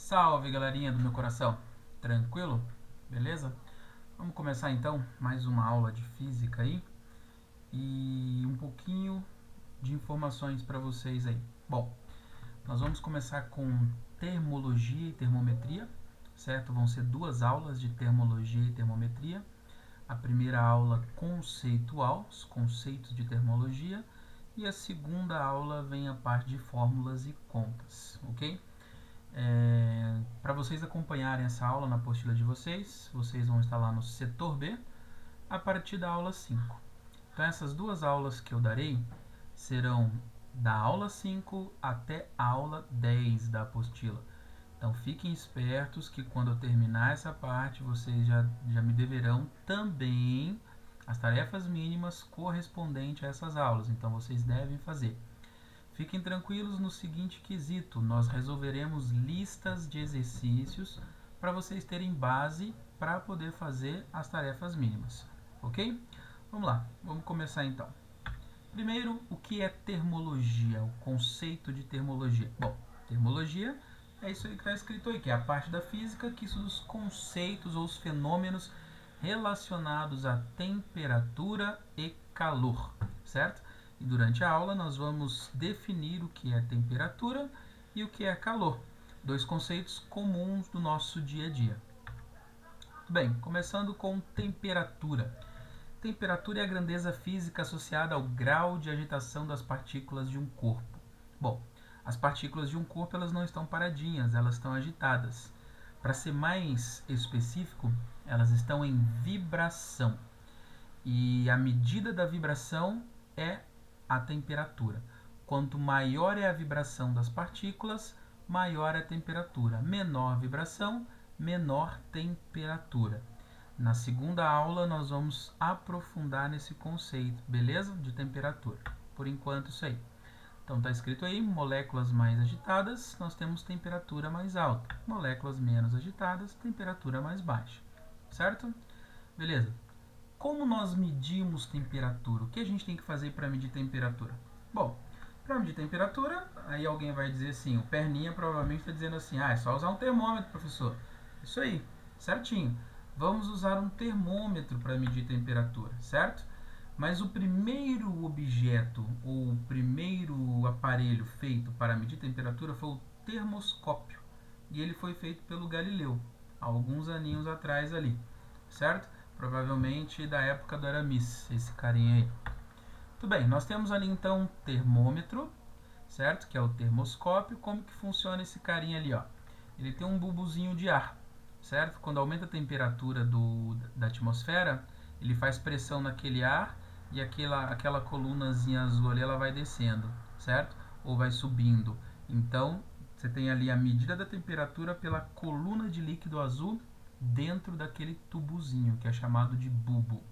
Salve, galerinha do meu coração. Tranquilo? Beleza? Vamos começar então mais uma aula de física aí e um pouquinho de informações para vocês aí. Bom, nós vamos começar com termologia e termometria, certo? Vão ser duas aulas de termologia e termometria. A primeira aula conceitual, os conceitos de termologia, e a segunda aula vem a parte de fórmulas e contas, ok? Para vocês acompanharem essa aula na apostila de vocês, vocês vão estar lá no setor B, a partir da aula 5. Então essas duas aulas que eu darei serão da aula 5 até a aula 10 da apostila. Então fiquem espertos que quando eu terminar essa parte, vocês já me deverão também as tarefas mínimas correspondentes a essas aulas. Então vocês devem fazer. Fiquem tranquilos no seguinte quesito, nós resolveremos listas de exercícios para vocês terem base para poder fazer as tarefas mínimas, ok? Vamos lá, vamos começar então. Primeiro, o que é termologia, o conceito de termologia? Bom, termologia é isso aí que está escrito aí, que é a parte da física que estuda os conceitos ou os fenômenos relacionados à temperatura e calor, certo? E durante a aula nós vamos definir o que é temperatura e o que é calor, dois conceitos comuns do nosso dia a dia. Bem, começando com temperatura. Temperatura é a grandeza física associada ao grau de agitação das partículas de um corpo. Bom, as partículas de um corpo elas não estão paradinhas, elas estão agitadas. Para ser mais específico, elas estão em vibração. E a medida da vibração é a temperatura. Quanto maior é a vibração das partículas, maior é a temperatura. Menor vibração, menor temperatura. Na segunda aula nós vamos aprofundar nesse conceito, beleza? De temperatura. Por enquanto isso aí. Então está escrito aí, moléculas mais agitadas, nós temos temperatura mais alta. Moléculas menos agitadas, temperatura mais baixa. Certo? Beleza. Como nós medimos temperatura? O que a gente tem que fazer para medir temperatura? Bom, para medir temperatura, aí alguém vai dizer assim, o Perninha provavelmente está dizendo assim, é só usar um termômetro, professor. Isso aí, certinho. Vamos usar um termômetro para medir temperatura, certo? Mas o primeiro objeto, ou o primeiro aparelho feito para medir temperatura foi o termoscópio. E ele foi feito pelo Galileu, há alguns aninhos atrás ali, certo? Provavelmente da época do Aramis, esse carinha aí. Tudo bem, nós temos ali então um termômetro, certo? Que é o termoscópio. Como que funciona esse carinha ali, ó? Ele tem um bulbozinho de ar, certo? Quando aumenta a temperatura da atmosfera, ele faz pressão naquele ar e aquela colunazinha azul ali, ela vai descendo, certo? Ou vai subindo. Então, você tem ali a medida da temperatura pela coluna de líquido azul dentro daquele tubozinho que é chamado de bulbo.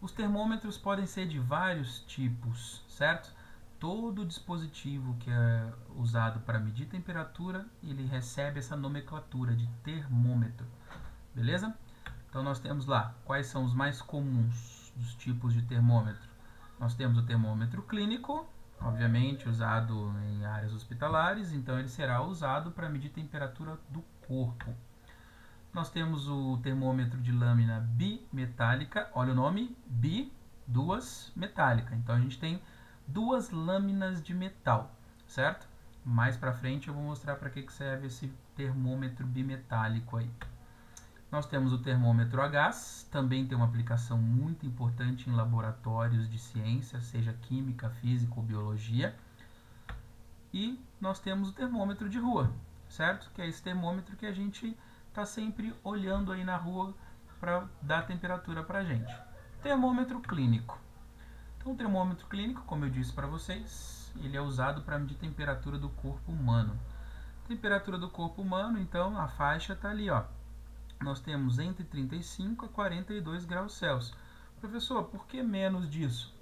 Os termômetros podem ser de vários tipos, certo? Todo dispositivo que é usado para medir temperatura, ele recebe essa nomenclatura de termômetro, beleza? Então nós temos lá quais são os mais comuns dos tipos de termômetro. Nós temos o termômetro clínico, obviamente usado em áreas hospitalares, então ele será usado para medir temperatura do corpo. Nós temos o termômetro de lâmina bimetálica, olha o nome, duas metálica. Então a gente tem duas lâminas de metal, certo? Mais para frente eu vou mostrar para que serve esse termômetro bimetálico aí. Nós temos o termômetro a gás, também tem uma aplicação muito importante em laboratórios de ciência, seja química, física ou biologia. E nós temos o termômetro de rua, certo? Que é esse termômetro que a gente está sempre olhando aí na rua para dar temperatura para a gente. Termômetro clínico. Então, o termômetro clínico, como eu disse para vocês, ele é usado para medir a temperatura do corpo humano. Temperatura do corpo humano, então, a faixa está ali, ó. Nós temos entre 35 a 42 graus Celsius. Professor, por que menos disso?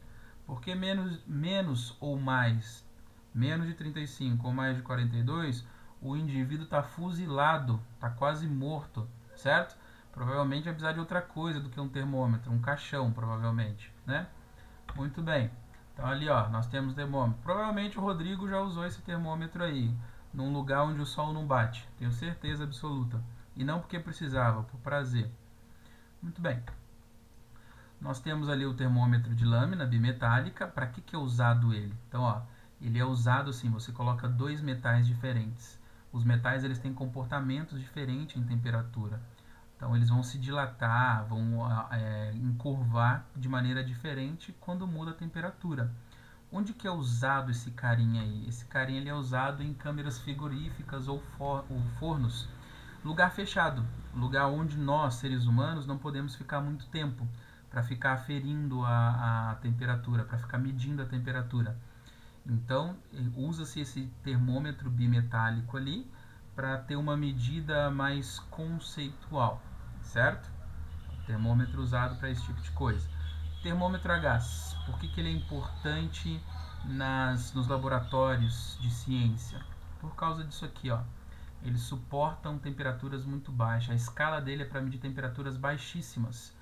Porque menos ou mais, menos de 35 ou mais de 42, o indivíduo está fuzilado, está quase morto, certo? Provavelmente vai precisar de outra coisa do que um termômetro, um caixão, provavelmente, né? Muito bem. Então ali, ó, nós temos termômetro. Provavelmente o Rodrigo já usou esse termômetro aí. num lugar onde o sol não bate. Tenho certeza absoluta. E não porque precisava, por prazer. Muito bem. Nós temos ali o termômetro de lâmina bimetálica. Para que é usado ele? Então, ó, ele é usado assim, você coloca dois metais diferentes. Os metais eles têm comportamentos diferentes em temperatura. Então, eles vão se dilatar, vão encurvar de maneira diferente quando muda a temperatura. Onde que é usado esse carinha aí? Esse carinha ele é usado em câmeras frigoríficas ou fornos. Lugar fechado, lugar onde nós, seres humanos, não podemos ficar muito tempo para ficar aferindo a temperatura, para ficar medindo a temperatura. Então, usa-se esse termômetro bimetálico ali para ter uma medida mais conceitual, certo? Termômetro usado para esse tipo de coisa. Termômetro a gás, por que ele é importante nos laboratórios de ciência? Por causa disso aqui, ó. Eles suportam temperaturas muito baixas. A escala dele é para medir temperaturas baixíssimas.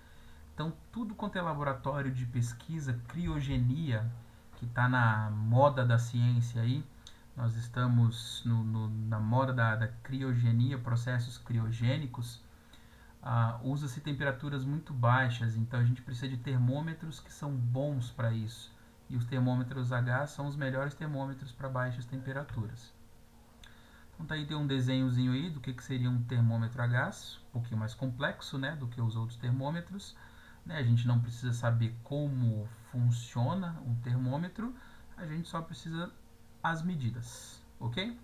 Então, tudo quanto é laboratório de pesquisa, criogenia, que está na moda da ciência aí, nós estamos na moda da criogenia, processos criogênicos, usa-se temperaturas muito baixas, então a gente precisa de termômetros que são bons para isso. E os termômetros a gás são os melhores termômetros para baixas temperaturas. Então tá aí, tem um desenhozinho aí do que seria um termômetro a gás, um pouquinho mais complexo, né, do que os outros termômetros. Né? A gente não precisa saber como funciona um termômetro, a gente só precisa as medidas, ok?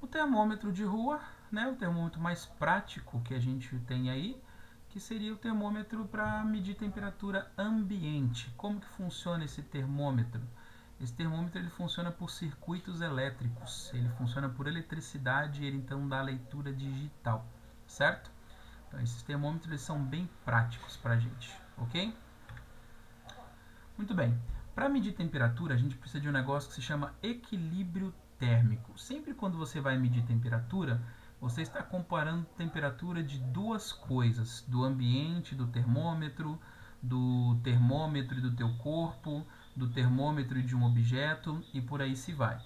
O termômetro de rua, né, o termômetro mais prático que a gente tem aí, que seria o termômetro para medir temperatura ambiente. Como que funciona esse termômetro? Esse termômetro ele funciona por circuitos elétricos, ele funciona por eletricidade e ele então dá leitura digital, certo? Então esses termômetros eles são bem práticos para a gente, ok? Muito bem, para medir temperatura a gente precisa de um negócio que se chama equilíbrio térmico. Sempre quando você vai medir temperatura, você está comparando temperatura de duas coisas, do ambiente, do termômetro e do teu corpo, do termômetro e de um objeto e por aí se vai.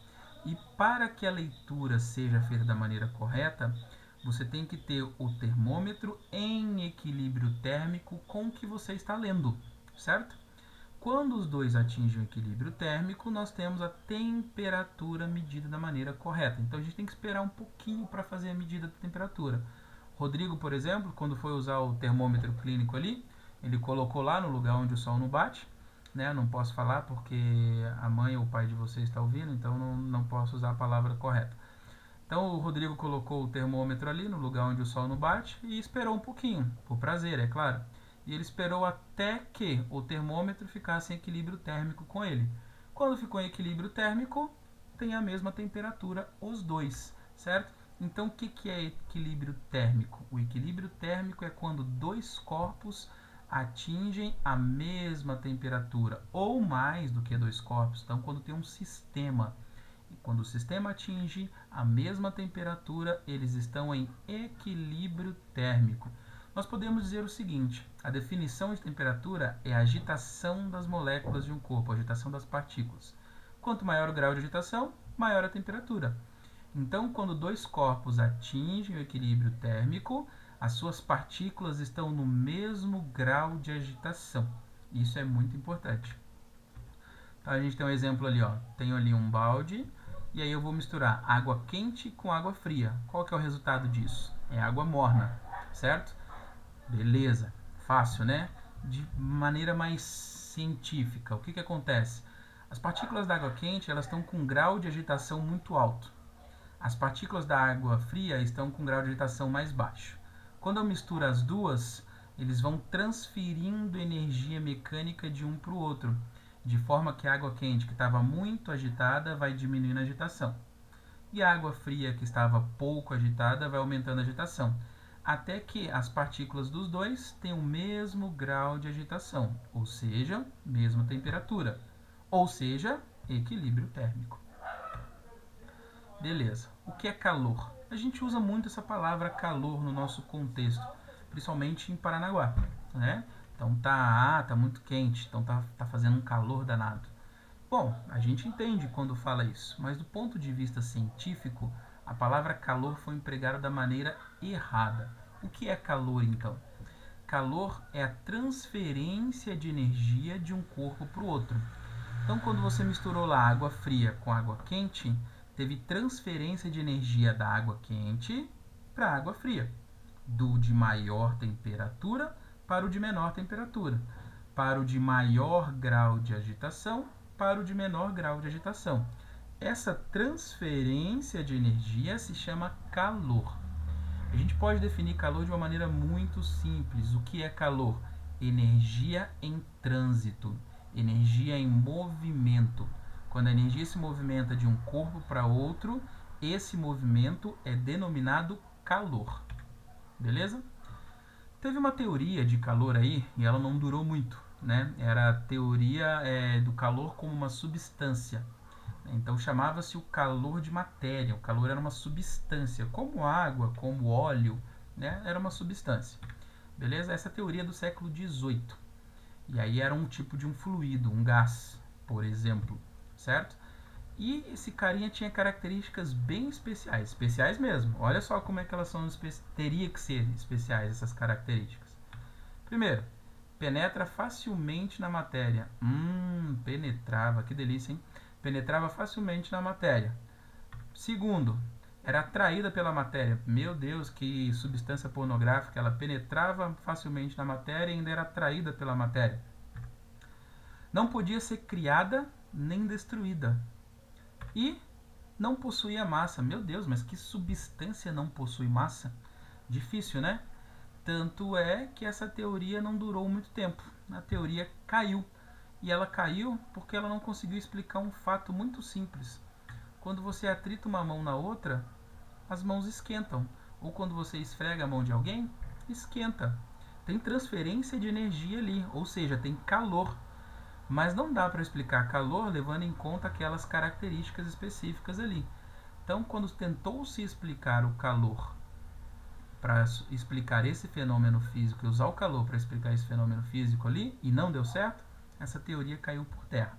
E para que a leitura seja feita da maneira correta, você tem que ter o termômetro em equilíbrio térmico com o que você está lendo, certo? Quando os dois atingem o equilíbrio térmico, nós temos a temperatura medida da maneira correta. Então a gente tem que esperar um pouquinho para fazer a medida da temperatura. Rodrigo, por exemplo, quando foi usar o termômetro clínico ali, ele colocou lá no lugar onde o sol não bate, né? Não posso falar porque a mãe ou o pai de vocês está ouvindo, então não posso usar a palavra correta. Então o Rodrigo colocou o termômetro ali no lugar onde o sol não bate e esperou um pouquinho, por prazer, é claro. E ele esperou até que o termômetro ficasse em equilíbrio térmico com ele. Quando ficou em equilíbrio térmico, tem a mesma temperatura os dois, certo? Então o que é equilíbrio térmico? O equilíbrio térmico é quando dois corpos atingem a mesma temperatura, ou mais do que dois corpos. Então quando tem um sistema, e quando o sistema atinge a mesma temperatura, eles estão em equilíbrio térmico. Nós podemos dizer o seguinte: a definição de temperatura é a agitação das moléculas de um corpo, a agitação das partículas. Quanto maior o grau de agitação, maior a temperatura. Então, quando dois corpos atingem o equilíbrio térmico, as suas partículas estão no mesmo grau de agitação. Isso é muito importante. Então, a gente tem um exemplo ali, ó. Tenho ali um balde e aí eu vou misturar água quente com água fria. Qual que é o resultado disso? É água morna, certo? Beleza, fácil, né? De maneira mais científica, o que acontece? As partículas da água quente elas estão com um grau de agitação muito alto. As partículas da água fria estão com um grau de agitação mais baixo. Quando eu misturo as duas, eles vão transferindo energia mecânica de um para o outro, de forma que a água quente, que estava muito agitada, vai diminuindo a agitação. E a água fria, que estava pouco agitada, vai aumentando a agitação, até que as partículas dos dois têm o mesmo grau de agitação, ou seja, mesma temperatura, ou seja, equilíbrio térmico. Beleza. O que é calor? A gente usa muito essa palavra calor no nosso contexto, principalmente em Paranaguá, né? Então tá muito quente, então tá fazendo um calor danado. Bom, a gente entende quando fala isso, mas do ponto de vista científico, a palavra calor foi empregada da maneira errada. O que é calor, então? Calor é a transferência de energia de um corpo para o outro. Então, quando você misturou lá água fria com água quente, teve transferência de energia da água quente para a água fria, do de maior temperatura para o de menor temperatura, para o de maior grau de agitação para o de menor grau de agitação. Essa transferência de energia se chama calor. A gente pode definir calor de uma maneira muito simples. O que é calor? Energia em trânsito, energia em movimento. Quando a energia se movimenta de um corpo para outro, esse movimento é denominado calor. Beleza? Teve uma teoria de calor aí, e ela não durou muito, né? Era a teoria do calor como uma substância. Então chamava-se o calor de matéria. O calor era uma substância, como água, como óleo, né? Era uma substância. Beleza? Essa teoria é do século XVIII. E aí era um tipo de um fluido, um gás, por exemplo, certo? E esse carinha tinha características bem especiais, especiais mesmo. Olha só como é que elas são, teria que ser especiais essas características. Primeiro, penetra facilmente na matéria. Penetrava, que delícia, hein? Penetrava facilmente na matéria. Segundo, era atraída pela matéria. Meu Deus, que substância pornográfica. Ela penetrava facilmente na matéria e ainda era atraída pela matéria. Não podia ser criada nem destruída. E não possuía massa. Meu Deus, mas que substância não possui massa? Difícil, né? Tanto é que essa teoria não durou muito tempo. A teoria caiu. E ela caiu porque ela não conseguiu explicar um fato muito simples. Quando você atrita uma mão na outra, as mãos esquentam. Ou quando você esfrega a mão de alguém, esquenta. Tem transferência de energia ali, ou seja, tem calor. Mas não dá para explicar calor levando em conta aquelas características específicas ali. Então, quando tentou-se explicar o calor para explicar esse fenômeno físico e usar o calor para explicar esse fenômeno físico ali e não deu certo, essa teoria caiu por terra.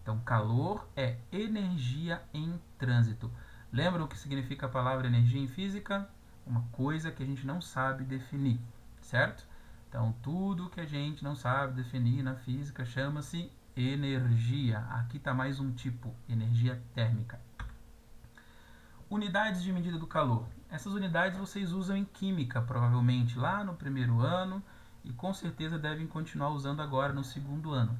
Então, calor é energia em trânsito. Lembram o que significa a palavra energia em física? Uma coisa que a gente não sabe definir, certo? Então, tudo que a gente não sabe definir na física chama-se energia. Aqui está mais um tipo, energia térmica. Unidades de medida do calor. Essas unidades vocês usam em química, provavelmente lá no primeiro ano, e com certeza devem continuar usando agora no segundo ano.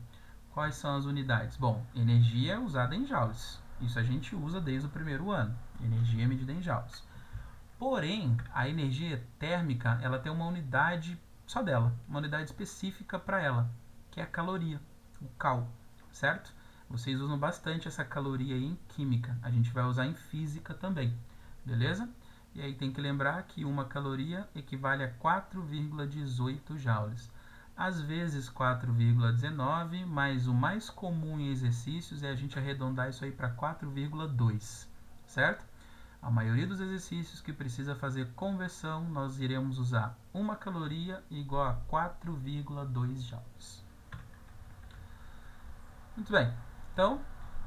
Quais são as unidades? Bom, energia é usada em joules. Isso a gente usa desde o primeiro ano. Energia é medida em joules. Porém, a energia térmica, ela tem uma unidade só dela, uma unidade específica para ela, que é a caloria, o cal, certo? Vocês usam bastante essa caloria aí em química, a gente vai usar em física também, beleza? E aí tem que lembrar que uma caloria equivale a 4,18 joules. Às vezes 4,19, mas o mais comum em exercícios é a gente arredondar isso aí para 4,2, certo? A maioria dos exercícios que precisa fazer conversão, nós iremos usar uma caloria igual a 4,2 joules. Muito bem, então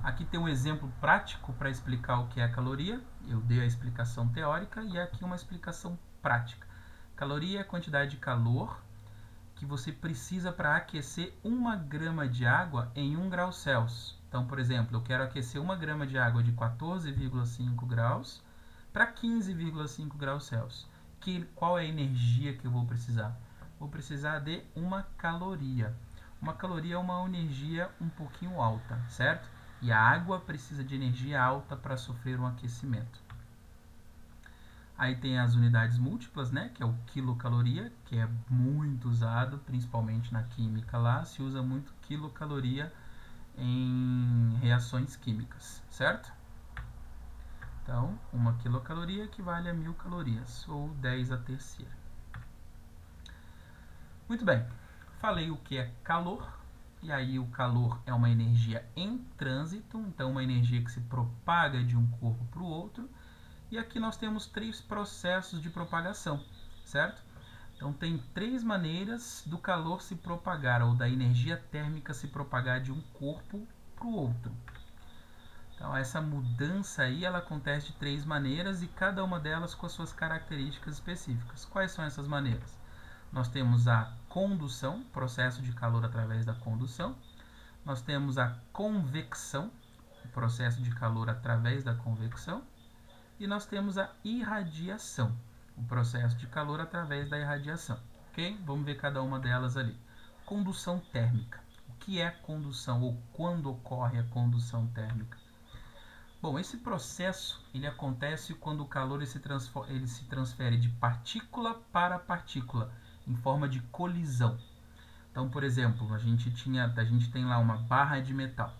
aqui tem um exemplo prático para explicar o que é a caloria. Eu dei a explicação teórica e aqui uma explicação prática. Caloria é a quantidade de calor que você precisa para aquecer 1 grama de água em 1 grau Celsius. Então, por exemplo, eu quero aquecer 1 grama de água de 14,5 graus para 15,5 graus Celsius. Qual é a energia que eu vou precisar? Vou precisar de uma caloria. Uma caloria é uma energia um pouquinho alta, certo? E a água precisa de energia alta para sofrer um aquecimento. Aí tem as unidades múltiplas, né, que é o quilocaloria, que é muito usado, principalmente na química lá, se usa muito quilocaloria em reações químicas, certo? Então, 1 quilocaloria equivale a 1000 calorias, ou 10 a terceira. Muito bem, falei o que é calor, e aí o calor é uma energia em trânsito, então uma energia que se propaga de um corpo para o outro. E aqui nós temos 3 processos de propagação, certo? Então tem 3 maneiras do calor se propagar, ou da energia térmica se propagar de um corpo para o outro. Então, essa mudança aí, ela acontece de 3 maneiras e cada uma delas com as suas características específicas. Quais são essas maneiras? Nós temos a condução, processo de calor através da condução. Nós temos a convecção, o processo de calor através da convecção. E nós temos a irradiação, o processo de calor através da irradiação. Ok? Vamos ver cada uma delas ali. Condução térmica. O que é condução ou quando ocorre a condução térmica? Bom, esse processo ele acontece quando o calor ele se transfere de partícula para partícula, em forma de colisão. Então, por exemplo, a gente tem lá uma barra de metal.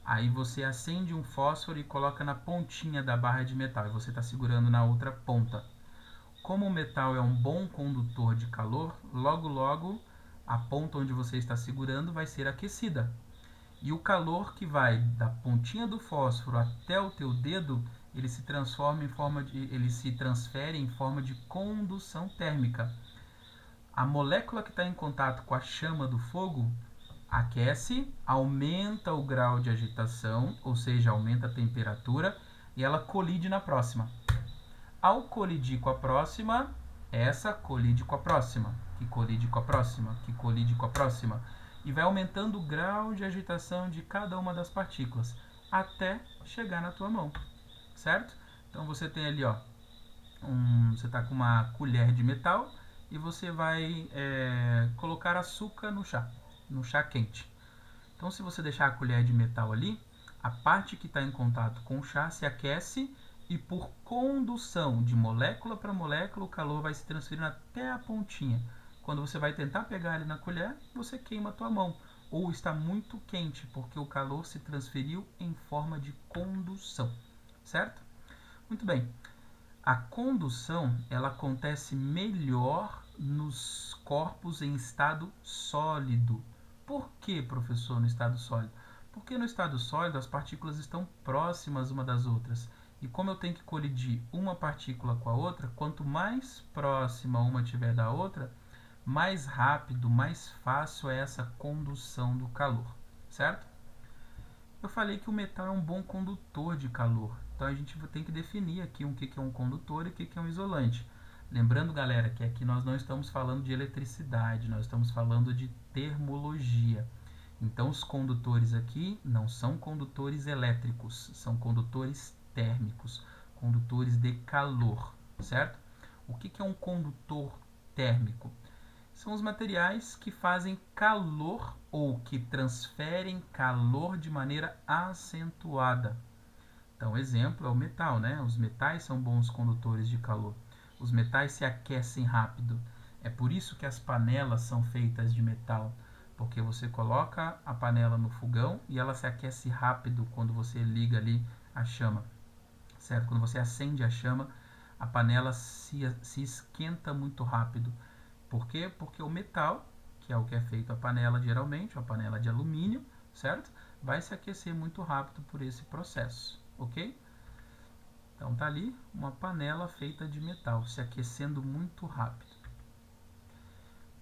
Aí você acende um fósforo e coloca na pontinha da barra de metal, e você está segurando na outra ponta. Como o metal é um bom condutor de calor, logo logo a ponta onde você está segurando vai ser aquecida. E o calor que vai da pontinha do fósforo até o teu dedo, ele se transfere em forma de condução térmica. A molécula que está em contato com a chama do fogo aquece, aumenta o grau de agitação, ou seja, aumenta a temperatura, e ela colide na próxima. Ao colidir com a próxima, essa colide com a próxima, que colide com a próxima, que colide com a próxima, e vai aumentando o grau de agitação de cada uma das partículas, até chegar na tua mão, certo? Então você tem ali, ó, você está com uma colher de metal e você vai colocar açúcar no chá quente. Então, se você deixar a colher de metal ali, a parte que está em contato com o chá se aquece e por condução de molécula para molécula, o calor vai se transferindo até a pontinha. Quando você vai tentar pegar ele na colher, você queima a tua mão. Ou está muito quente, porque o calor se transferiu em forma de condução. Certo? Muito bem. A condução, ela acontece melhor nos corpos em estado sólido. Por que, professor, no estado sólido? Porque no estado sólido as partículas estão próximas uma das outras. E como eu tenho que colidir uma partícula com a outra, quanto mais próxima uma tiver da outra, mais rápido, mais fácil é essa condução do calor, certo? Eu falei que o metal é um bom condutor de calor, então a gente tem que definir aqui o que é um condutor e o que é um isolante. Lembrando, galera, que aqui nós não estamos falando de eletricidade, nós estamos falando de termologia. Então, os condutores aqui não são condutores elétricos, são condutores térmicos, condutores de calor, certo? O que é um condutor térmico? São os materiais que fazem calor ou que transferem calor de maneira acentuada. Então, exemplo é o metal, né? Os metais são bons condutores de calor. Os metais se aquecem rápido. É por isso que as panelas são feitas de metal, porque você coloca a panela no fogão e ela se aquece rápido quando você liga ali a chama, certo? Quando você acende a chama, a panela se esquenta muito rápido. Por quê? Porque o metal, que é o que é feito a panela geralmente, a panela de alumínio, certo? Vai se aquecer muito rápido por esse processo, ok? Então tá ali uma panela feita de metal, se aquecendo muito rápido.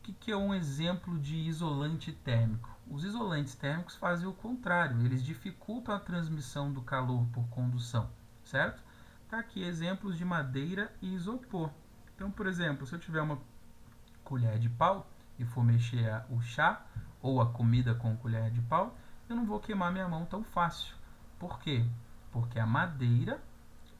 O que é um exemplo de isolante térmico? Os isolantes térmicos fazem o contrário, eles dificultam a transmissão do calor por condução, certo? Tá aqui exemplos de madeira e isopor. Então, por exemplo, se eu tiver uma colher de pau e for mexer o chá ou a comida com colher de pau, eu não vou queimar minha mão tão fácil. Por quê? Porque a madeira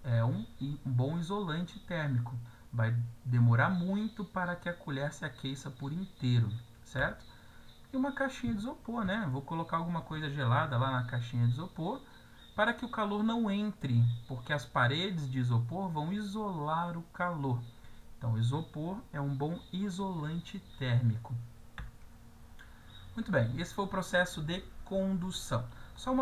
é um bom isolante térmico. Vai demorar muito para que a colher se aqueça por inteiro, certo? E uma caixinha de isopor, né? Vou colocar alguma coisa gelada lá na caixinha de isopor para que o calor não entre, porque as paredes de isopor vão isolar o calor. Então, o isopor é um bom isolante térmico. Muito bem, esse foi o processo de condução. Só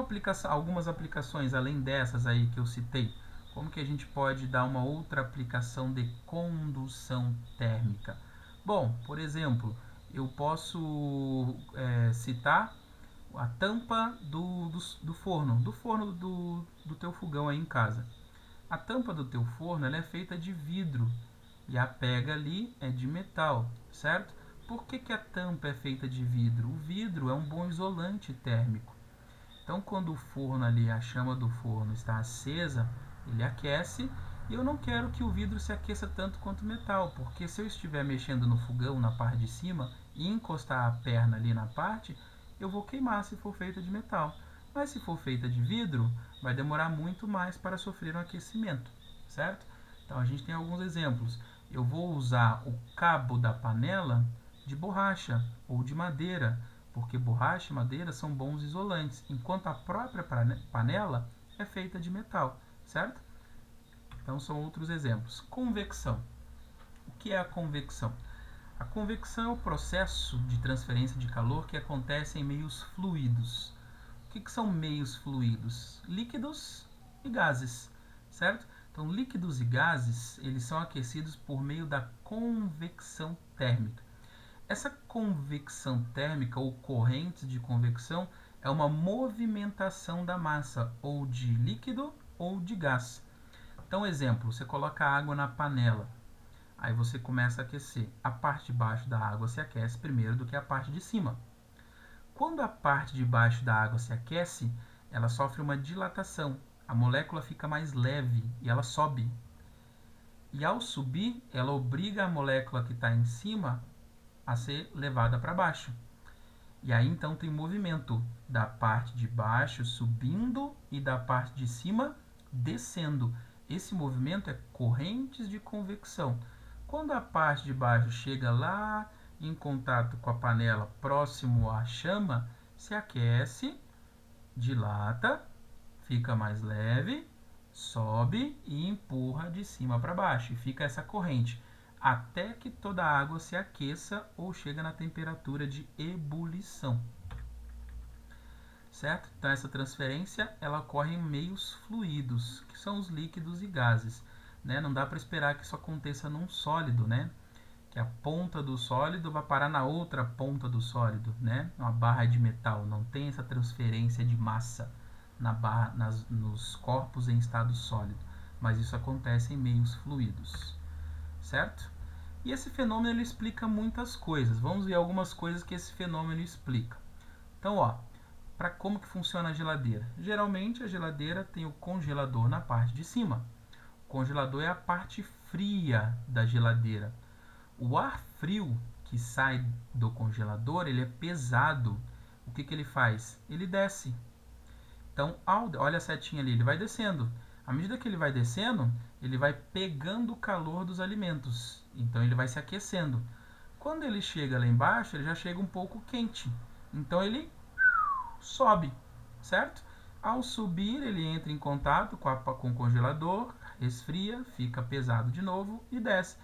algumas aplicações além dessas aí que eu citei. Como que a gente pode dar uma outra aplicação de condução térmica? Bom, por exemplo, eu posso citar a tampa do forno do teu fogão aí em casa. A tampa do teu forno ela é feita de vidro e a pega ali é de metal, certo? Por que a tampa é feita de vidro? O vidro é um bom isolante térmico. Então, quando o forno ali, a chama do forno está acesa, ele aquece, e eu não quero que o vidro se aqueça tanto quanto o metal, porque se eu estiver mexendo no fogão na parte de cima e encostar a perna ali na parte, eu vou queimar se for feita de metal. Mas se for feita de vidro, vai demorar muito mais para sofrer um aquecimento, certo? Então a gente tem alguns exemplos. Eu vou usar o cabo da panela de borracha ou de madeira, porque borracha e madeira são bons isolantes, enquanto a própria panela é feita de metal, certo? Então são outros exemplos. Convecção. O que é a convecção? A convecção é o processo de transferência de calor que acontece em meios fluidos. O que são meios fluidos? Líquidos e gases, certo? Então, líquidos e gases, eles são aquecidos por meio da convecção térmica. Essa convecção térmica ou corrente de convecção é uma movimentação da massa, ou de líquido ou de gás. Então, exemplo, você coloca água na panela, aí você começa a aquecer. A parte de baixo da água se aquece primeiro do que a parte de cima. Quando a parte de baixo da água se aquece, ela sofre uma dilatação. A molécula fica mais leve e ela sobe. E ao subir, ela obriga a molécula que está em cima a ser levada para baixo. E aí então tem movimento da parte de baixo subindo e da parte de cima descendo. Esse movimento é correntes de convecção. Quando a parte de baixo chega lá em contato com a panela próximo à chama, se aquece, dilata, fica mais leve, sobe e empurra de cima para baixo. E fica essa corrente até que toda a água se aqueça ou chega na temperatura de ebulição. Certo? Então essa transferência ela ocorre em meios fluidos, que são os líquidos e gases. Né? Não dá para esperar que isso aconteça num sólido, né? Que a ponta do sólido vai parar na outra ponta do sólido, né? Uma barra de metal, não tem essa transferência de massa na barra, nos corpos em estado sólido, mas isso acontece em meios fluidos, certo? E esse fenômeno ele explica muitas coisas. Vamos ver algumas coisas que esse fenômeno explica. Então, ó, para como que funciona a geladeira? Geralmente a geladeira tem o congelador na parte de cima. O congelador é a parte fria da geladeira. O ar frio que sai do congelador, ele é pesado. O que ele faz? Ele desce. Então, olha a setinha ali, ele vai descendo. À medida que ele vai descendo, ele vai pegando o calor dos alimentos. Então, ele vai se aquecendo. Quando ele chega lá embaixo, ele já chega um pouco quente. Então, ele sobe, certo? Ao subir, ele entra em contato com o congelador, esfria, fica pesado de novo e desce.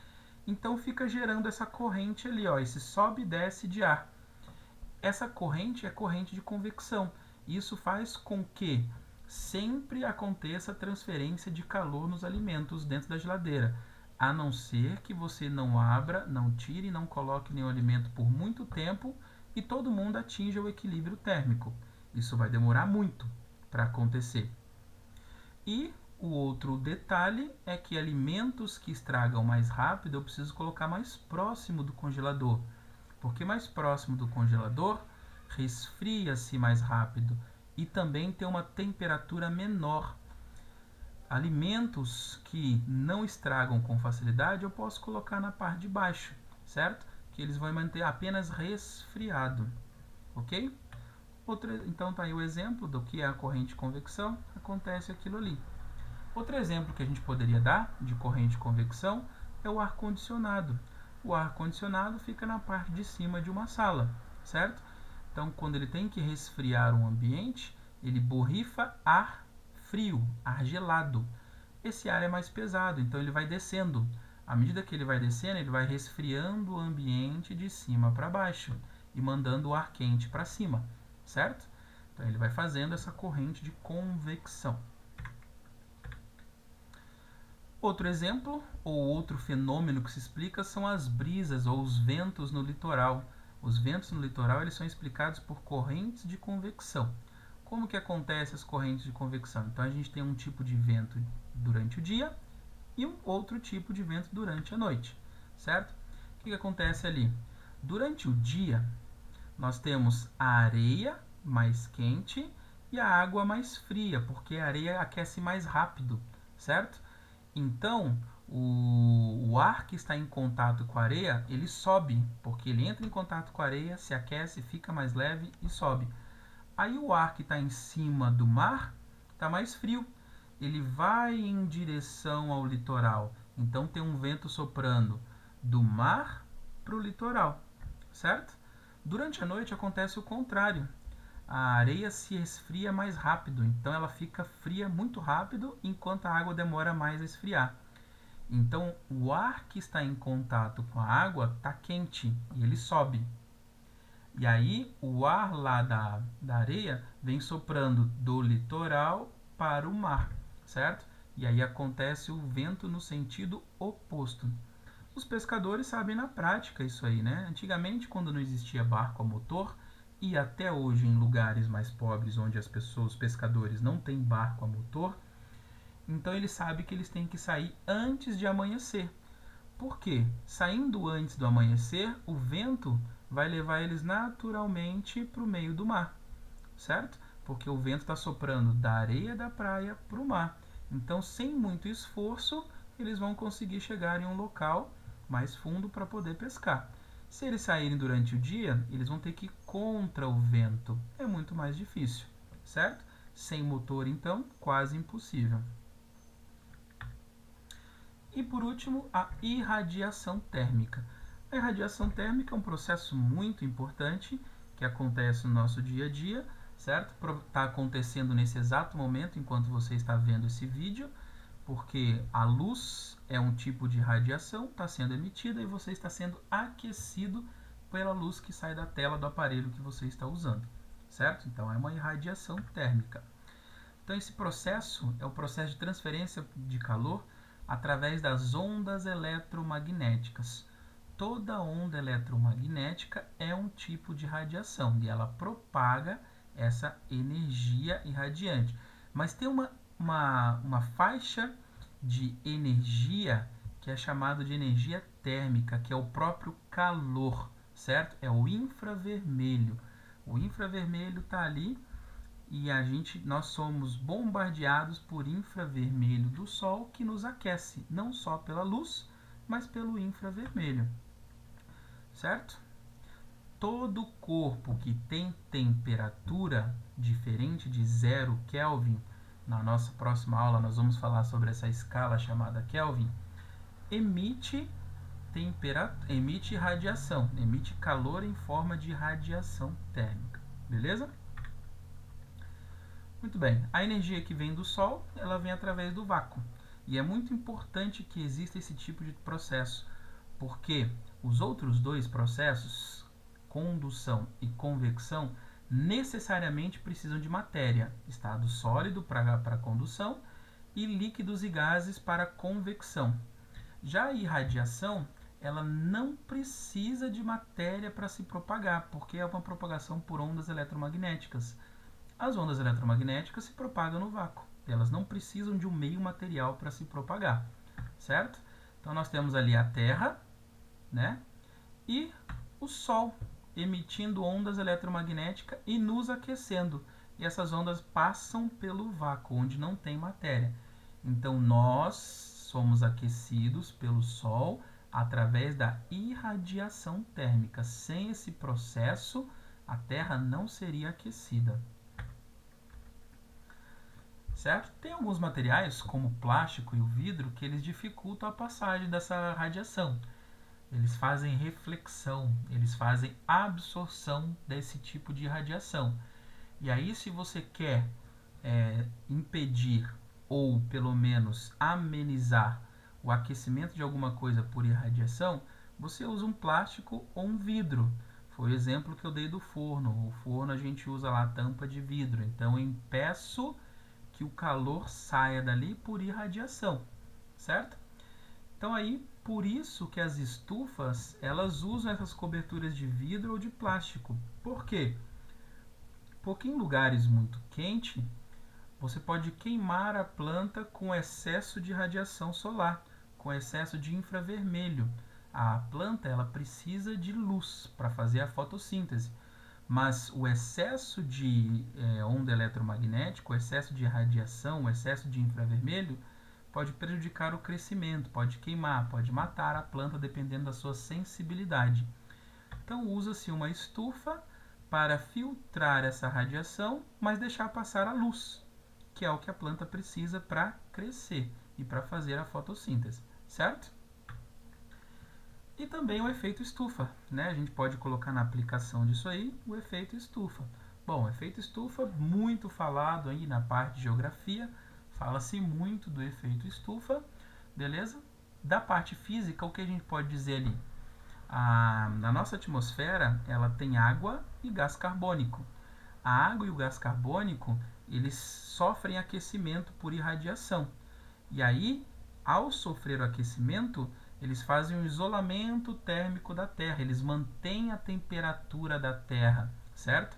Então fica gerando essa corrente ali, ó, esse sobe e desce de ar. Essa corrente é corrente de convecção. Isso faz com que sempre aconteça transferência de calor nos alimentos dentro da geladeira, a não ser que você não abra, não tire, não coloque nenhum alimento por muito tempo e todo mundo atinja o equilíbrio térmico. Isso vai demorar muito para acontecer. E o outro detalhe é que alimentos que estragam mais rápido eu preciso colocar mais próximo do congelador, porque mais próximo do congelador resfria-se mais rápido e também tem uma temperatura menor. Alimentos que não estragam com facilidade eu posso colocar na parte de baixo, certo? Que eles vão manter apenas resfriado, ok? Então tá aí o exemplo do que é a corrente de convecção, acontece aquilo ali. Outro exemplo que a gente poderia dar de corrente de convecção é o ar-condicionado. O ar-condicionado fica na parte de cima de uma sala, certo? Então, quando ele tem que resfriar um ambiente, ele borrifa ar frio, ar gelado. Esse ar é mais pesado, então ele vai descendo. À medida que ele vai descendo, ele vai resfriando o ambiente de cima para baixo e mandando o ar quente para cima, certo? Então, ele vai fazendo essa corrente de convecção. Outro exemplo, ou outro fenômeno que se explica, são as brisas ou os ventos no litoral. Os ventos no litoral eles são explicados por correntes de convecção. Como que acontecem as correntes de convecção? Então a gente tem um tipo de vento durante o dia e um outro tipo de vento durante a noite, certo? O que acontece ali? Durante o dia, nós temos a areia mais quente e a água mais fria, porque a areia aquece mais rápido, certo? Então, o ar que está em contato com a areia, ele sobe, porque ele entra em contato com a areia, se aquece, fica mais leve e sobe. Aí o ar que está em cima do mar está mais frio, ele vai em direção ao litoral. Então tem um vento soprando do mar para o litoral, certo? Durante a noite acontece o contrário. A areia se esfria mais rápido, então ela fica fria muito rápido, enquanto a água demora mais a esfriar. Então o ar que está em contato com a água está quente e ele sobe. E aí o ar lá da areia vem soprando do litoral para o mar, certo? E aí acontece o vento no sentido oposto. Os pescadores sabem na prática isso aí, né? Antigamente, quando não existia barco a motor, e até hoje em lugares mais pobres onde as pessoas, os pescadores, não têm barco a motor, então eles sabem que eles têm que sair antes de amanhecer. Por quê? Saindo antes do amanhecer, o vento vai levar eles naturalmente para o meio do mar, certo? Porque o vento está soprando da areia da praia para o mar. Então, sem muito esforço, eles vão conseguir chegar em um local mais fundo para poder pescar. Se eles saírem durante o dia, eles vão ter que ir contra o vento. É muito mais difícil, certo? Sem motor, então, quase impossível. E por último, a irradiação térmica. A irradiação térmica é um processo muito importante que acontece no nosso dia a dia, certo? Está acontecendo nesse exato momento enquanto você está vendo esse vídeo, porque a luz é um tipo de radiação, está sendo emitida e você está sendo aquecido pela luz que sai da tela do aparelho que você está usando, certo? Então é uma irradiação térmica. Então esse processo é o processo de transferência de calor através das ondas eletromagnéticas. Toda onda eletromagnética é um tipo de radiação e ela propaga essa energia irradiante. Mas tem uma faixa de energia que é chamada de energia térmica, que é o próprio calor, certo? É o infravermelho. O infravermelho está ali e nós somos bombardeados por infravermelho do Sol que nos aquece, não só pela luz, mas pelo infravermelho, certo? Todo corpo que tem temperatura diferente de 0 Kelvin, na nossa próxima aula nós vamos falar sobre essa escala chamada Kelvin, emite radiação, emite calor em forma de radiação térmica, beleza? Muito bem, a energia que vem do Sol, ela vem através do vácuo. E é muito importante que exista esse tipo de processo, porque os outros dois processos, condução e convecção, necessariamente precisam de matéria, estado sólido para condução e líquidos e gases para convecção. Já a irradiação, ela não precisa de matéria para se propagar, porque é uma propagação por ondas eletromagnéticas. As ondas eletromagnéticas se propagam no vácuo. Elas não precisam de um meio material para se propagar, certo? Então nós temos ali a Terra, né? E o Sol emitindo ondas eletromagnéticas e nos aquecendo. E essas ondas passam pelo vácuo, onde não tem matéria. Então nós somos aquecidos pelo Sol através da irradiação térmica. Sem esse processo, a Terra não seria aquecida. Certo? Tem alguns materiais, como o plástico e o vidro, que eles dificultam a passagem dessa radiação. Eles fazem reflexão, eles fazem absorção desse tipo de radiação. E aí, se você quer impedir ou pelo menos amenizar o aquecimento de alguma coisa por irradiação, você usa um plástico ou um vidro. Foi o exemplo que eu dei do forno. O forno a gente usa lá a tampa de vidro. Então eu impeço que o calor saia dali por irradiação, certo? Então aí, por isso que as estufas, elas usam essas coberturas de vidro ou de plástico. Por quê? Porque em lugares muito quentes, você pode queimar a planta com excesso de radiação solar, com excesso de infravermelho. A planta ela precisa de luz para fazer a fotossíntese. Mas o excesso de onda eletromagnética, o excesso de radiação, o excesso de infravermelho pode prejudicar o crescimento, pode queimar, pode matar a planta dependendo da sua sensibilidade. Então usa-se uma estufa para filtrar essa radiação, mas deixar passar a luz, que é o que a planta precisa para crescer e para fazer a fotossíntese, certo? E também o efeito estufa, né? A gente pode colocar na aplicação disso aí o efeito estufa. Bom, o efeito estufa, muito falado aí na parte de geografia, fala-se muito do efeito estufa, beleza? Da parte física, o que a gente pode dizer ali? Na nossa atmosfera, ela tem água e gás carbônico. A água e o gás carbônico, eles sofrem aquecimento por irradiação. E aí, ao sofrer o aquecimento, eles fazem um isolamento térmico da Terra, eles mantêm a temperatura da Terra, certo?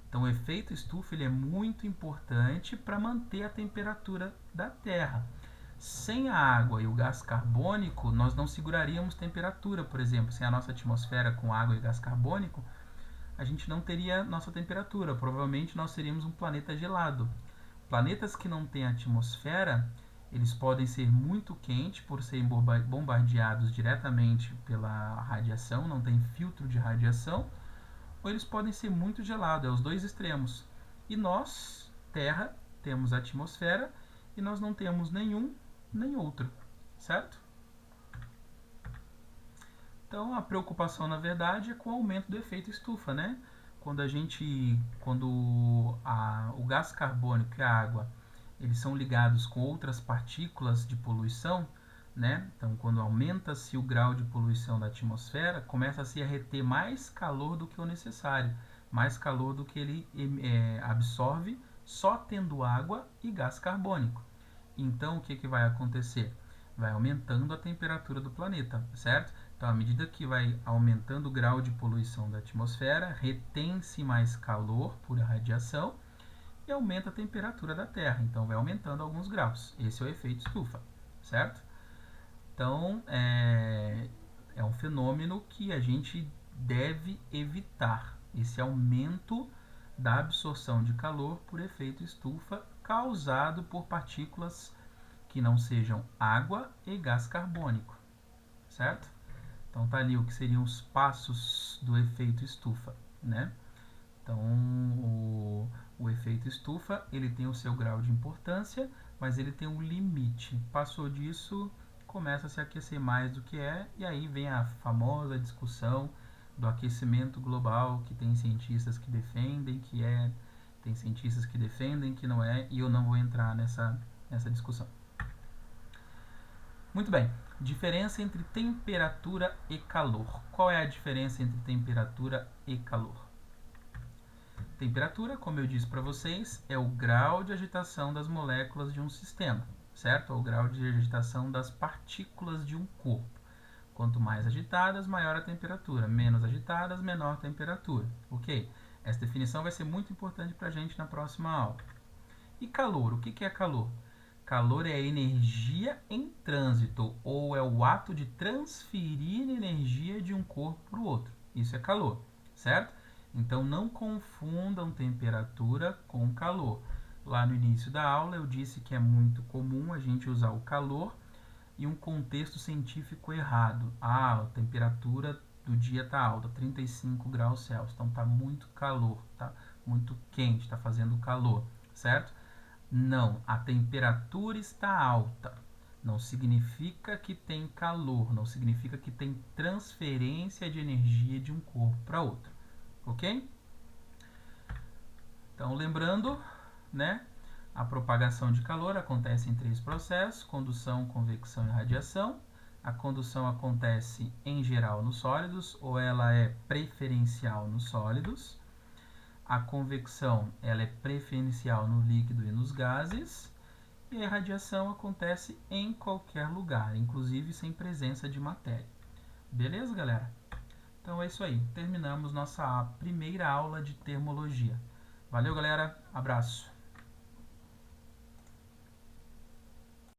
Então, o efeito estufa ele é muito importante para manter a temperatura da Terra. Sem a água e o gás carbônico, nós não seguraríamos temperatura, por exemplo. Sem a nossa atmosfera com água e gás carbônico, a gente não teria nossa temperatura. Provavelmente nós seríamos um planeta gelado. Planetas que não têm atmosfera, eles podem ser muito quentes por serem bombardeados diretamente pela radiação, não tem filtro de radiação, ou eles podem ser muito gelados, é os dois extremos. E nós, Terra, temos atmosfera e nós não temos nenhum nem outro, certo? Então a preocupação na verdade é com o aumento do efeito estufa, né? Quando o gás carbônico e a água eles são ligados com outras partículas de poluição, né? Então quando aumenta-se o grau de poluição da atmosfera, começa-se a reter mais calor do que o necessário, mais calor do que ele absorve só tendo água e gás carbônico. Então, o que vai acontecer? Vai aumentando a temperatura do planeta, certo? Então, à medida que vai aumentando o grau de poluição da atmosfera, retém-se mais calor por radiação e aumenta a temperatura da Terra. Então, vai aumentando alguns graus. Esse é o efeito estufa, certo? Então, é um fenômeno que a gente deve evitar. Esse aumento da absorção de calor por efeito estufa causado por partículas que não sejam água e gás carbônico, certo? Então tá ali o que seriam os passos do efeito estufa, né? Então o efeito estufa ele tem o seu grau de importância, mas ele tem um limite. Passou disso, começa a se aquecer mais do que e aí vem a famosa discussão do aquecimento global, que tem cientistas que defendem tem cientistas que defendem que não é, e eu não vou entrar nessa discussão. Muito bem, diferença entre temperatura e calor. Qual é a diferença entre temperatura e calor? Temperatura, como eu disse para vocês, é o grau de agitação das moléculas de um sistema, certo? É o grau de agitação das partículas de um corpo. Quanto mais agitadas, maior a temperatura. Menos agitadas, menor a temperatura. Ok? Essa definição vai ser muito importante para a gente na próxima aula. E calor? O que é calor? Calor é a energia em trânsito, ou é o ato de transferir energia de um corpo para o outro. Isso é calor, certo? Então não confundam temperatura com calor. Lá no início da aula eu disse que é muito comum a gente usar o calor e um contexto científico errado. A temperatura do dia está alta, 35 graus Celsius, então está muito calor, está muito quente, está fazendo calor, certo? Não, a temperatura está alta. Não significa que tem calor, não significa que tem transferência de energia de um corpo para outro, ok? Então, lembrando, né? A propagação de calor acontece em 3 processos: condução, convecção e radiação. A condução acontece em geral nos sólidos, ou ela é preferencial nos sólidos. A convecção ela é preferencial no líquido e nos gases. E a radiação acontece em qualquer lugar, inclusive sem presença de matéria. Beleza, galera? Então é isso aí. Terminamos nossa primeira aula de termologia. Valeu, galera. Abraço.